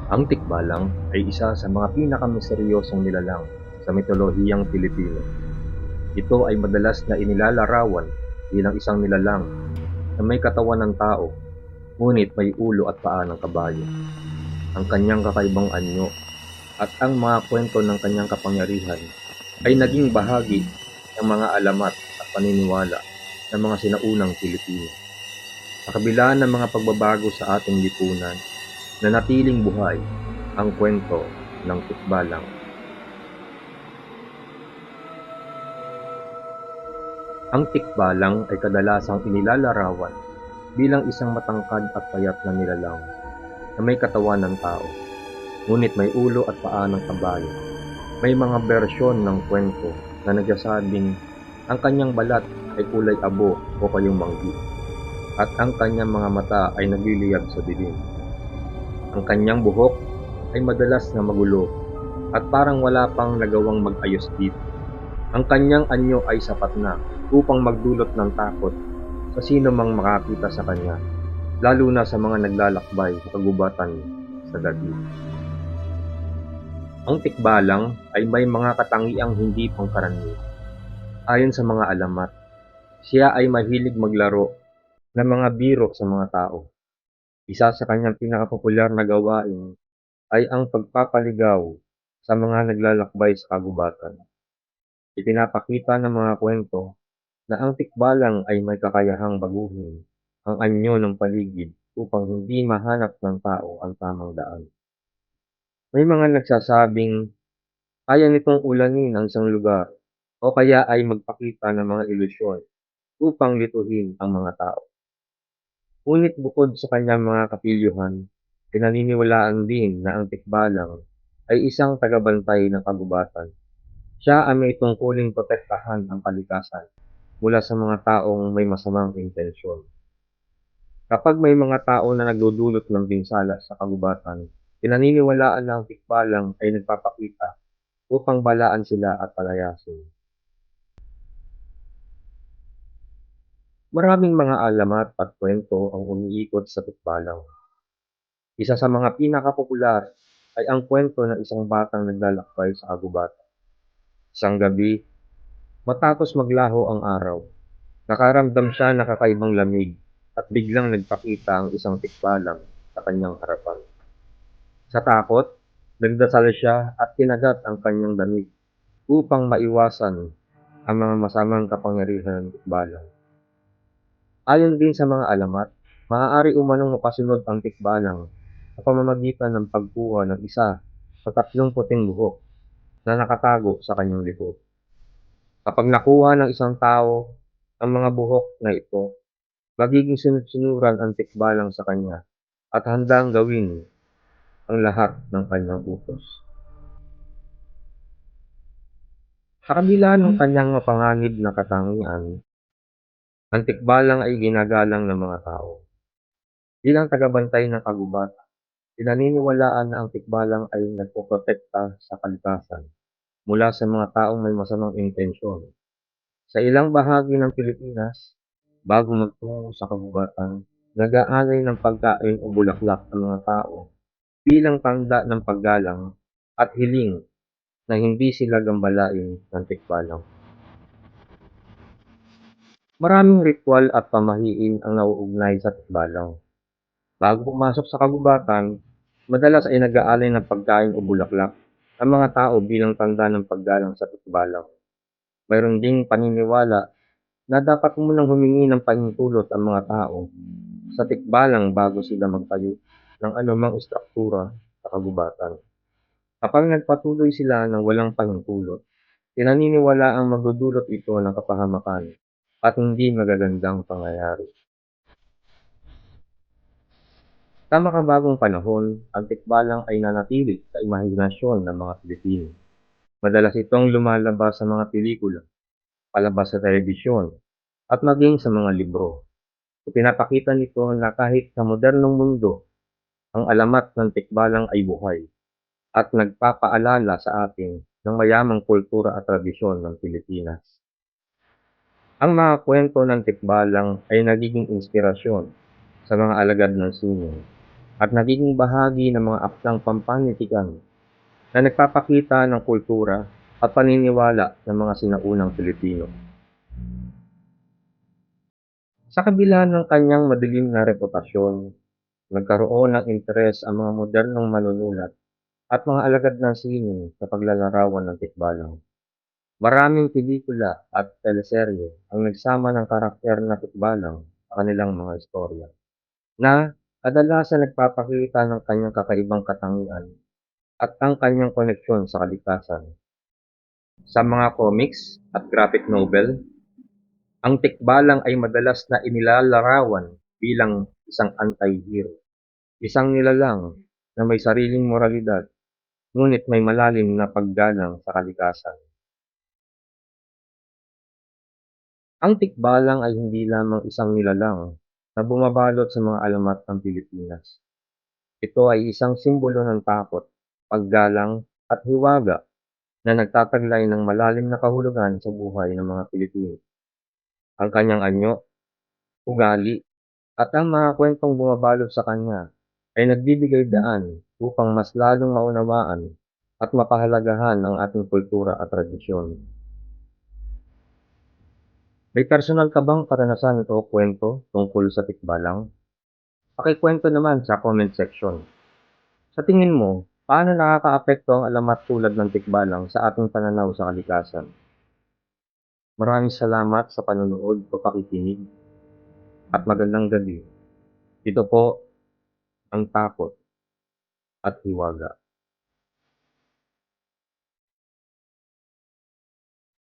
Ang tikbalang ay isa sa mga pinakamisteryosong nilalang sa mitolohiyang Pilipino. Ito ay madalas na inilalarawan bilang isang nilalang na may katawan ng tao, ngunit may ulo at paa ng kabayo. Ang kanyang kakaibang anyo at ang mga kwento ng kanyang kapangyarihan ay naging bahagi ng mga alamat at paniniwala ng mga sinaunang Pilipino. Sa kabila ng mga pagbabago sa ating lipunan, nanatiling buhay ang kwento ng tikbalang. Ang tikbalang ay kadalasang inilalarawan bilang isang matangkad at payat na nilalang na may katawan ng tao, ngunit may ulo at paa ng kabayo. May mga bersyon ng kwento na nagsasabing ang kanyang balat ay kulay abo o kayumanggi, at ang kanyang mga mata ay nagliliyab sa dilim. Ang kanyang buhok ay madalas na magulo at parang wala pang nagawang mag-ayos dito. Ang kanyang anyo ay sapat na upang magdulot ng takot sa sino mang makakita sa kanya, lalo na sa mga naglalakbay sa kagubatan sa gabi. Ang tikbalang ay may mga katangiang hindi pangkaraniwan. Ayon sa mga alamat, siya ay mahilig maglaro ng mga biro sa mga tao. Isa sa kanyang pinakapopular na gawain ay ang pagpapaligaw sa mga naglalakbay sa kagubatan. Ipinapakita ng mga kwento na ang tikbalang ay may kakayahang baguhin ang anyo ng paligid upang hindi mahanap ng tao ang tamang daan. May mga nagsasabing kaya nitong ulanin ang isang lugar o kaya ay magpakita ng mga ilusyon upang lituhin ang mga tao. Ngunit bukod sa kanyang mga kapilyuhan, pinaniniwalaan din na ang tikbalang ay isang tagabantay ng kagubatan. Siya ay may tungkuling protektahan ang kalikasan mula sa mga taong may masamang intensyon. Kapag may mga tao na nagdudulot ng pinsala sa kagubatan, pinaniniwalaan na ang tikbalang ay nagpapakita upang balaan sila at palayasin. Maraming mga alamat at kwento ang umiikot sa tikbalang. Isa sa mga pinakapopular ay ang kwento ng isang batang naglalakbay sa kagubatan. Isang gabi, matapos maglaho ang araw, nakaramdam siya ng kakaibang lamig at biglang nagpakita ang isang tikbalang sa kanyang harapan. Sa takot, nagdasal siya at kinagat ang kanyang damit upang maiwasan ang mga masamang kapangyarihan ng tikbalang. Ayon din sa mga alamat, maaari umanong mapasunod ang tikbalang sa pamamagitan ng pagkuha ng isa sa 30 buhok na nakatago sa kanyang likod. Kapag nakuha ng isang tao ang mga buhok na ito, magiging sunod-sunuran ang tikbalang sa kanya at handang gawin ang lahat ng kanyang utos. Sa kabila ng kanyang mapanganib na katangian, ang tikbalang ay ginagalang ng mga tao. Bilang tagabantay ng kagubatan, pinaniniwalaan na ang tikbalang ay nagpoprotekta sa kalikasan mula sa mga taong may masamang intensyon. Sa ilang bahagi ng Pilipinas, bago magtungo sa kagubatan, nag-aalay ng pagkain o bulaklak ang mga tao bilang tanda ng paggalang at hiling na hindi sila gambalain ng tikbalang. Maraming ritwal at pamahiin ang nauugnay sa tikbalang. Bago pumasok sa kagubatan, madalas ay nag-aalay ng pagkain o bulaklak ang mga tao bilang tanda ng paggalang sa tikbalang. Mayroon ding paniniwala na dapat munang humingi ng pahintulot ang mga tao sa tikbalang bago sila magtayo ng anumang istruktura sa kagubatan. Kapag nagpatuloy sila ng walang pahintulot, pinaniniwala ang magdudulot ito ng kapahamakan at hindi magagandang pangyayari. Sa makabagong panahon, ang tikbalang ay nanatili sa imahinasyon ng mga Pilipino. Madalas itong lumalabas sa mga pelikula, palabas sa telebisyon, at maging sa mga libro. Ipinapakita nito na kahit sa modernong mundo, ang alamat ng tikbalang ay buhay at nagpapaalala sa atin ng mayamang kultura at tradisyon ng Pilipinas. Ang mga kwento ng tikbalang ay nagiging inspirasyon sa mga alagad ng sining at nagiging bahagi ng mga aktang pampanitikan na nagpapakita ng kultura at paniniwala ng mga sinaunang Pilipino. Sa kabila ng kanyang madilim na reputasyon, nagkaroon ng interes ang mga modernong manunulat at mga alagad ng sining sa paglalarawan ng tikbalang. Maraming pelikula at teleserye ang nagsama ng karakter na tikbalang sa kanilang mga istorya, na kadalasan nagpapakita ng kanyang kakaibang katangian at ang kanyang koneksyon sa kalikasan. Sa mga comics at graphic novel, ang tikbalang ay madalas na inilalarawan bilang isang anti-hero, isang nilalang na may sariling moralidad ngunit may malalim na paggalang sa kalikasan. Ang tikbalang ay hindi lamang isang nilalang na bumabalot sa mga alamat ng Pilipinas. Ito ay isang simbolo ng takot, paggalang at hiwaga na nagtataglay ng malalim na kahulugan sa buhay ng mga Pilipino. Ang kanyang anyo, ugali, at ang mga kwentong bumabalot sa kanya ay nagbibigay daan upang mas lalong maunawaan at mapahalagahan ang ating kultura at tradisyon. May personal ka bang karanasan o kwento tungkol sa tikbalang? Pakikwento naman sa comment section. Sa tingin mo, paano nakakaapekto ang alamat tulad ng tikbalang sa ating pananaw sa kalikasan? Maraming salamat sa panonood o pakikinig at magandang gabi. Ito po ang takot at hiwaga.